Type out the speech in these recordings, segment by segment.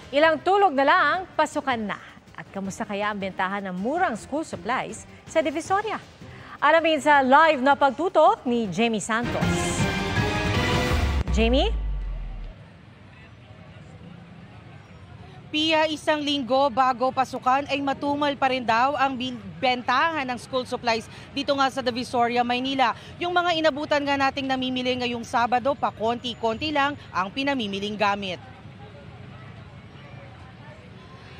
Ilang tulog na lang, pasukan na. At kamusta kaya ang bentahan ng murang school supplies sa Divisoria? Alamin sa live na pagtutok ni Jamie Santos. Jamie? Pia, isang linggo bago pasukan ay matumal pa rin daw ang bentahan ng school supplies dito nga sa Divisoria, Maynila. Yung mga inabutan nga nating namimili ngayong Sabado, pa konti-konti lang ang pinamimiling gamit.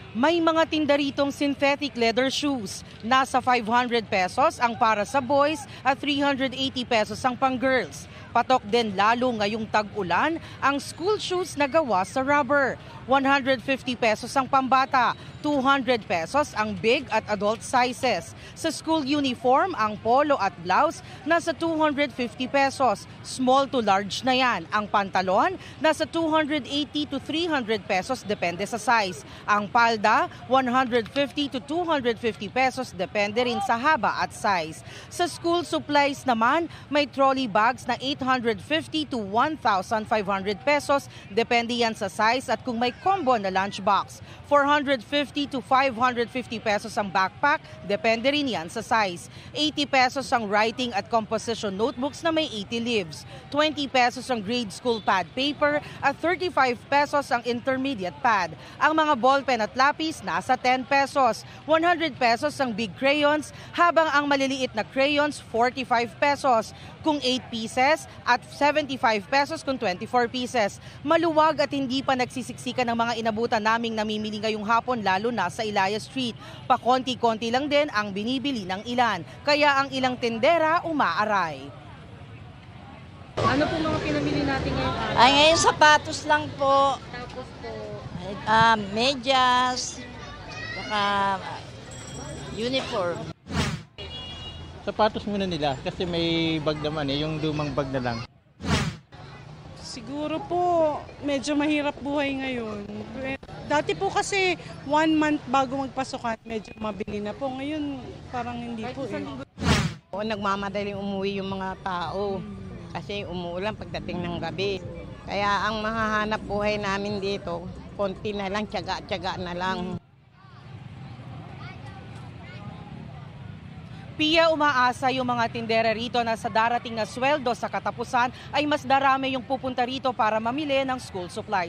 May mga tinda ritong synthetic leather shoes. Nasa 500 pesos ang para sa boys at 380 pesos ang pang girls. Patok din lalo ngayong tag-ulan ang school shoes na gawa sa rubber. 150 pesos ang pambata, 200 pesos ang big at adult sizes. Sa school uniform, ang polo at blouse nasa 250 pesos. Small to large na yan. Ang pantalon nasa 280 to 300 pesos depende sa size. Ang palda, 150 to 250 pesos depende rin sa haba at size. Sa school supplies naman, may trolley bags na 850 to 1,500 pesos depende yan sa size at kung may combo na lunchbox. 450 to 550 pesos ang backpack, depende rin yan sa size. 80 pesos ang writing at composition notebooks na may 80 leaves. 20 pesos ang grade school pad paper at 35 pesos ang intermediate pad. Ang mga ballpen at lapis nasa 10 pesos. 100 pesos ang big crayons, habang ang maliliit na crayons 45 pesos kung 8 pieces at 75 pesos kung 24 pieces. Maluwag at hindi pa nagsisiksikan ng mga inabutan naming namimili ngayong hapon lalo na sa Ilaya Street. Pakonti-konti lang din ang binibili ng ilan, kaya ang ilang tendera umaaray. Ano po mga pinamili natin ngayong araw? Ay, ngayon sapatos lang po. Tapos po, Medyas, saka uniform. Sapatos muna nila kasi may bag naman yung lumang bag na lang. Siguro po, medyo mahirap buhay ngayon. Dati po kasi 1 month bago magpasukan, medyo mabili na po. Ngayon, parang hindi po eh. O, nagmamadaling umuwi yung mga tao kasi umuulan pagdating ng gabi. Kaya ang mahahanap buhay namin dito, konti na lang, tiyaga-tiyaga na lang. Pia, umaasa yung mga tindera rito na sa darating na sweldo sa katapusan ay mas darami yung pupunta rito para mamili ng school supplies.